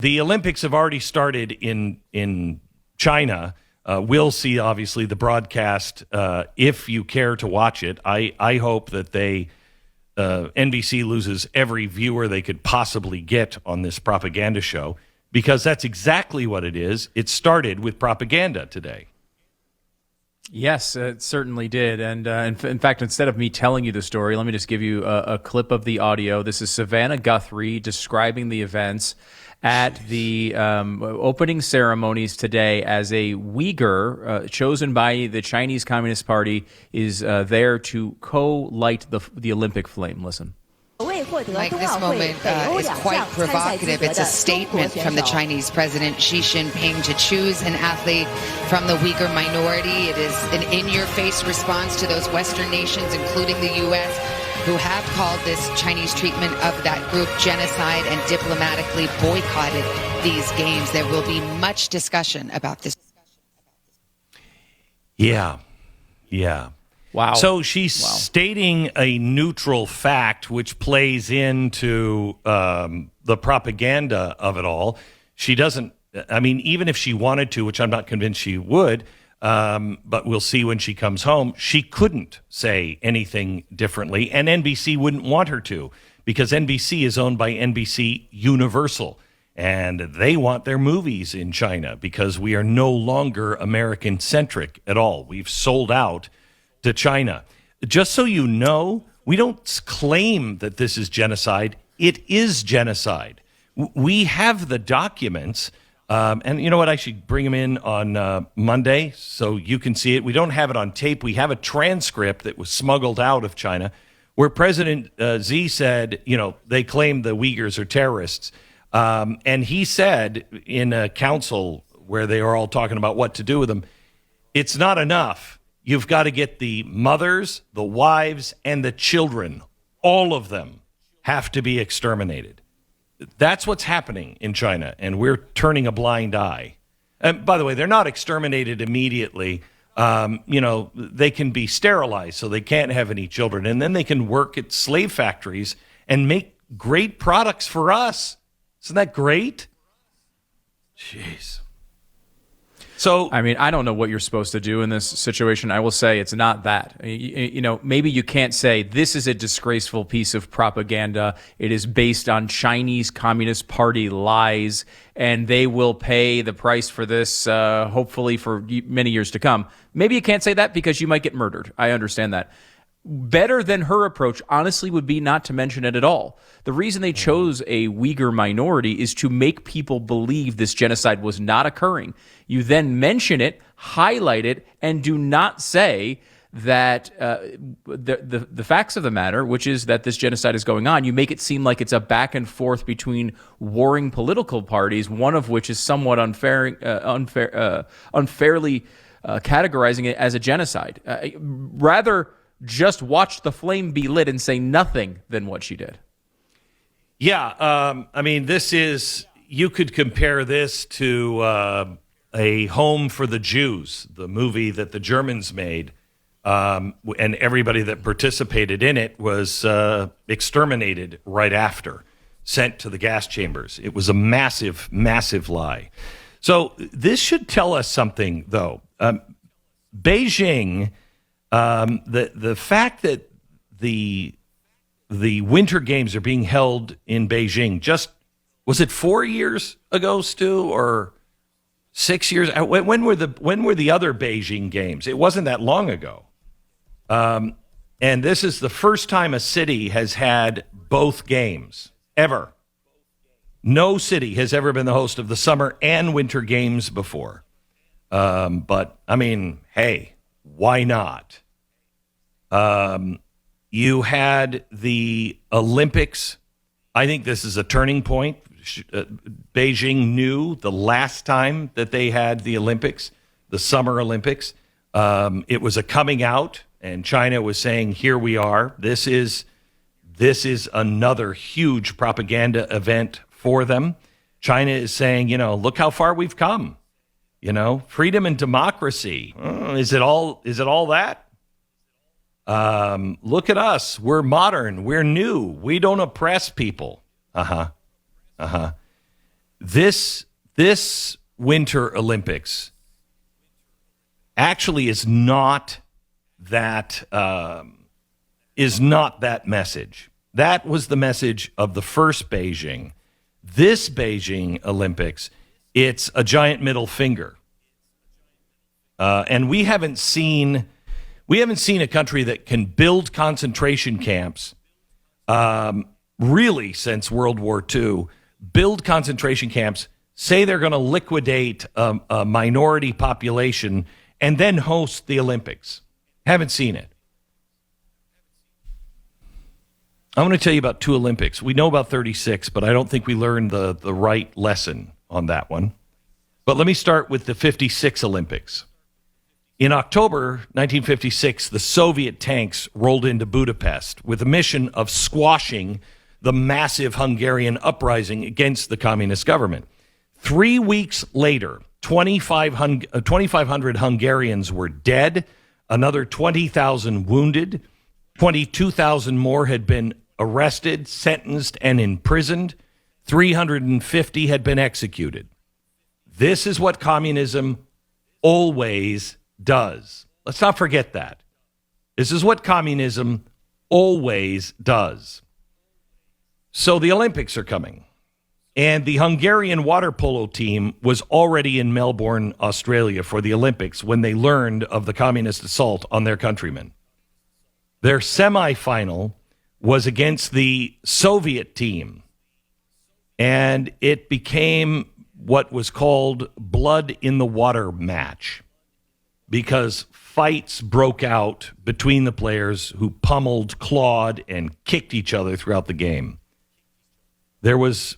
The Olympics have already started in China. We'll see, obviously, the broadcast if you care to watch it. I hope that NBC loses every viewer they could possibly get on this propaganda show, because that's exactly what it is. It started with propaganda today. Yes, it certainly did. And in fact, instead of me telling you the story, let me just give you a clip of the audio. This is Savannah Guthrie describing the events at the opening ceremonies today as a Uighur chosen by the Chinese Communist Party is there to co-light the Olympic flame. Listen. Mike, this moment is quite provocative. It's a statement from the Chinese President Xi Jinping to choose an athlete from the Uighur minority. It is an in-your-face response to those Western nations, including the U.S., who have called this Chinese treatment of that group genocide and diplomatically boycotted these games. There will be much discussion about this. Yeah. Wow. So she's stating a neutral fact, which plays into the propaganda of it all. She doesn't, I mean, even if she wanted to, which I'm not convinced she would, but we'll see when she comes home, she couldn't say anything differently, and NBC wouldn't want her to, because NBC is owned by NBC Universal, and they want their movies in China because we are no longer American-centric at all. We've sold out to China. Just so you know, we don't claim that this is genocide. It is genocide. We have the documents, and you know what? I should bring them in on Monday so you can see it. We don't have it on tape. We have a transcript that was smuggled out of China where President Xi said, they claim the Uyghurs are terrorists. And he said in a council where they are all talking about what to do with them, it's not enough. You've got to get the mothers, the wives, and the children. All of them have to be exterminated. That's what's happening in China, and we're turning a blind eye. And by the way, they're not exterminated immediately. They can be sterilized, so they can't have any children, and then they can work at slave factories and make great products for us. Isn't that great? Jeez. So, I mean, I don't know what you're supposed to do in this situation. I will say it's not that. Maybe you can't say this is a disgraceful piece of propaganda. It is based on Chinese Communist Party lies, and they will pay the price for this, hopefully for many years to come. Maybe you can't say that because you might get murdered. I understand that. Better than her approach, honestly, would be not to mention it at all. The reason they chose a Uyghur minority is to make people believe this genocide was not occurring. You then mention it, highlight it, and do not say that the facts of the matter, which is that this genocide is going on. You make it seem like it's a back and forth between warring political parties, one of which is somewhat unfairly categorizing it as a genocide. Rather, just watch the flame be lit and say nothing than what she did. Yeah, I mean, you could compare this to A Home for the Jews, the movie that the Germans made, and everybody that participated in it was exterminated right after, sent to the gas chambers. It was a massive, massive lie. So this should tell us something, though. Beijing... The fact that the Winter Games are being held in Beijing, was it 4 years ago, Stu, or 6 years? When were the other Beijing Games? It wasn't that long ago. And this is the first time a city has had both games ever. No city has ever been the host of the Summer and Winter Games before. But I mean, hey. Why not? You had the Olympics. I think this is a turning point. Beijing knew the last time that they had the Olympics, the Summer Olympics, it was a coming out, and China was saying, here we are. This is another huge propaganda event for them. China is saying, look how far we've come. Freedom and democracy. Is it all that? Look at us. We're modern. We're new. We don't oppress people. This Winter Olympics actually is not that message. That was the message of the first Beijing. This Beijing Olympics, it's a giant middle finger, and we haven't seen a country that can build concentration camps really since World War II. Build concentration camps, say they're going to liquidate a minority population, and then host the Olympics. Haven't seen it. I'm going to tell you about 2 Olympics. We know about 36, but I don't think we learned the right lesson on that one. But let me start with the 56 Olympics. In October 1956, the Soviet tanks rolled into Budapest with a mission of squashing the massive Hungarian uprising against the communist government. 3 weeks later, 2,500 Hungarians were dead, another 20,000 wounded, 22,000 more had been arrested, sentenced, and imprisoned. 350 had been executed. This is what communism always does. Let's not forget that. This is what communism always does. So the Olympics are coming. And the Hungarian water polo team was already in Melbourne, Australia for the Olympics when they learned of the communist assault on their countrymen. Their semifinal was against the Soviet team, and it became what was called blood in the water match because fights broke out between the players who pummeled, clawed, and kicked each other throughout the game. There was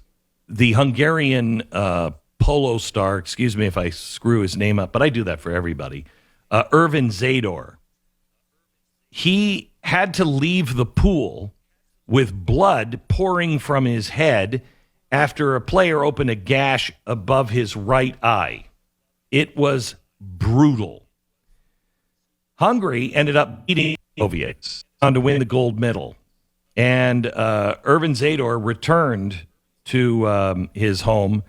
the Hungarian polo star, excuse me if I screw his name up, but I do that for everybody, Ervin Zador. He had to leave the pool with blood pouring from his head after a player opened a gash above his right eye. It was brutal. Hungary ended up beating the Soviets on to win the gold medal. And Ervin Zador returned to his home,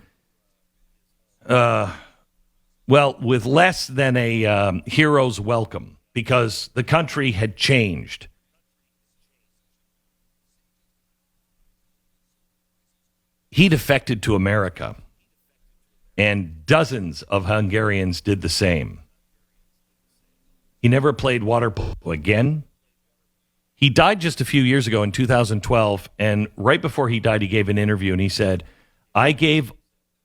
with less than a hero's welcome, because the country had changed. He defected to America, and dozens of Hungarians did the same. He never played water polo again. He died just a few years ago in 2012, and right before he died, he gave an interview, and he said, "I gave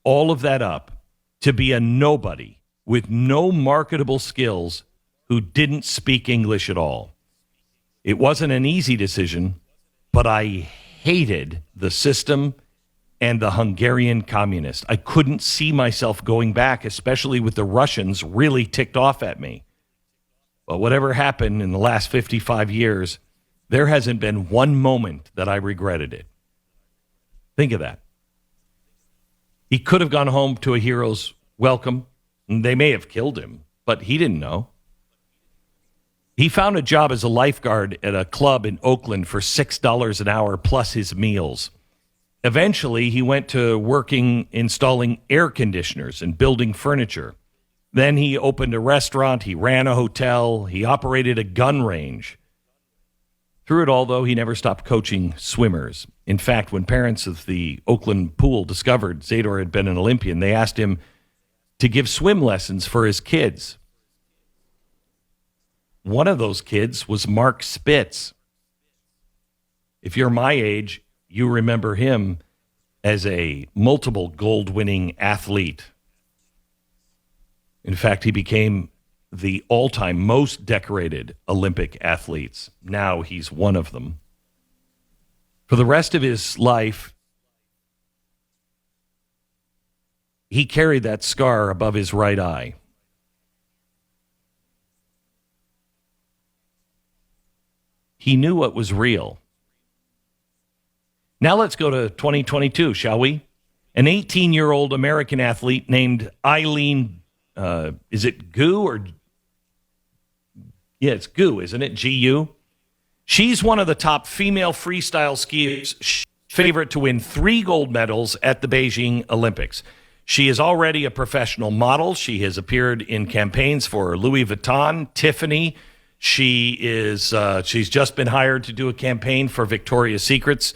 all of that up to be a nobody with no marketable skills who didn't speak English at all. It wasn't an easy decision, but I hated the system and the Hungarian communists. I couldn't see myself going back, especially with the Russians really ticked off at me. But whatever happened in the last 55 years, there hasn't been one moment that I regretted it." Think of that. He could have gone home to a hero's welcome. They may have killed him, but he didn't know. He found a job as a lifeguard at a club in Oakland for $6 an hour plus his meals. Eventually, he went to working installing air conditioners and building furniture. Then he opened a restaurant, he ran a hotel, he operated a gun range. Through it all, though, he never stopped coaching swimmers. In fact, when parents of the Oakland pool discovered Zador had been an Olympian, they asked him to give swim lessons for his kids. One of those kids was Mark Spitz. If you're my age, you remember him as a multiple gold-winning athlete. In fact, he became the all-time most decorated Olympic athletes. Now he's one of them. For the rest of his life, he carried that scar above his right eye. He knew what was real. Now let's go to 2022, shall we? An 18-year-old American athlete named Eileen, is it Gu or? Yeah, it's Gu, isn't it? G-U. She's one of the top female freestyle skiers. favorite to win 3 gold medals at the Beijing Olympics. She is already a professional model. She has appeared in campaigns for Louis Vuitton, Tiffany. She's just been hired to do a campaign for Victoria's Secret.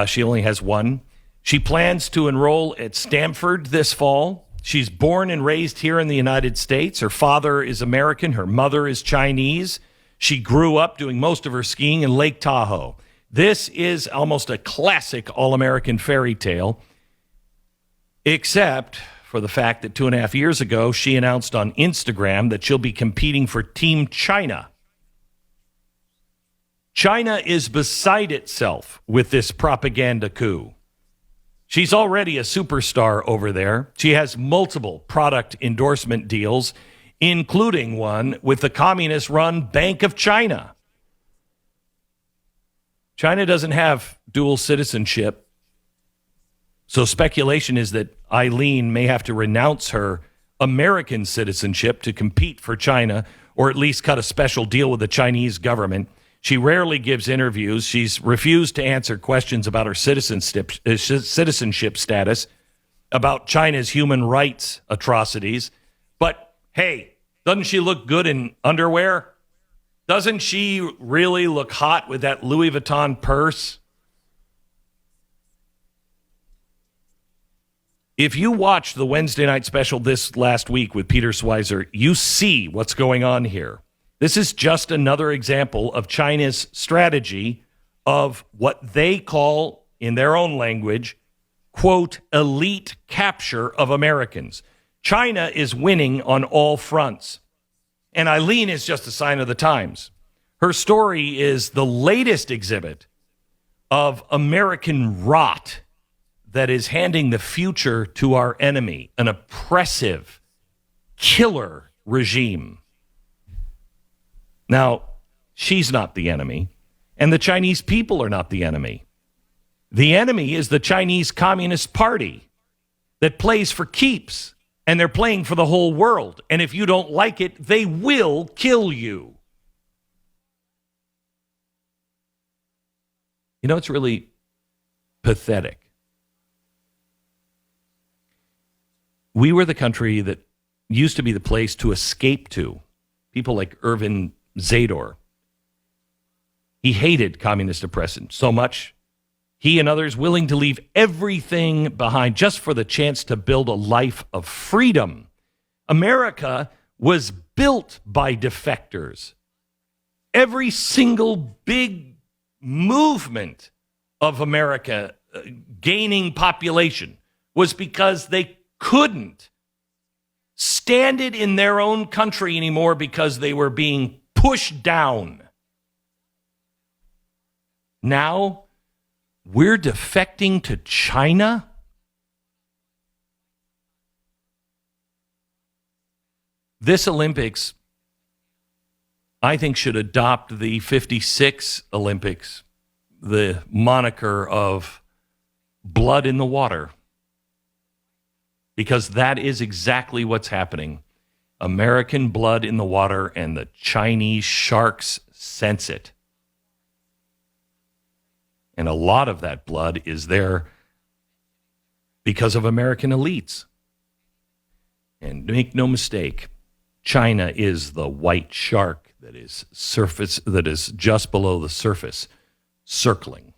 She only has one. She plans to enroll at Stanford this fall. She's born and raised here in the United States. Her father is American. Her mother is Chinese. She grew up doing most of her skiing in Lake Tahoe. This is almost a classic all-American fairy tale, except for the fact that 2.5 years ago, she announced on Instagram that she'll be competing for Team China. China is beside itself with this propaganda coup. She's already a superstar over there. She has multiple product endorsement deals, including one with the communist-run Bank of China. China doesn't have dual citizenship, so speculation is that Eileen may have to renounce her American citizenship to compete for China, or at least cut a special deal with the Chinese government. She rarely gives interviews. She's refused to answer questions about her citizenship status, about China's human rights atrocities. But hey, doesn't she look good in underwear? Doesn't she really look hot with that Louis Vuitton purse? If you watch the Wednesday night special this last week with Peter Schweizer, you see what's going on here. This is just another example of China's strategy of what they call, in their own language, quote, elite capture of Americans. China is winning on all fronts. And Eileen is just a sign of the times. Her story is the latest exhibit of American rot that is handing the future to our enemy, an oppressive, killer regime. Now, she's not the enemy, and the Chinese people are not the enemy. The enemy is the Chinese Communist Party that plays for keeps. And they're playing for the whole world. And if you don't like it, they will kill you. You know, it's really pathetic. We were the country that used to be the place to escape to. People like Irvin Zador. He hated communist oppression so much, he and others willing to leave everything behind just for the chance to build a life of freedom. America was built by defectors. Every single big movement of America gaining population was because they couldn't stand it in their own country anymore because they were being pushed down. Now, we're defecting to China? This Olympics, I think, should adopt the 56 Olympics, the moniker of blood in the water, because that is exactly what's happening. American blood in the water, and the Chinese sharks sense it. And a lot of that blood is there because of American elites. And make no mistake, China is the white shark that is just below the surface, circling.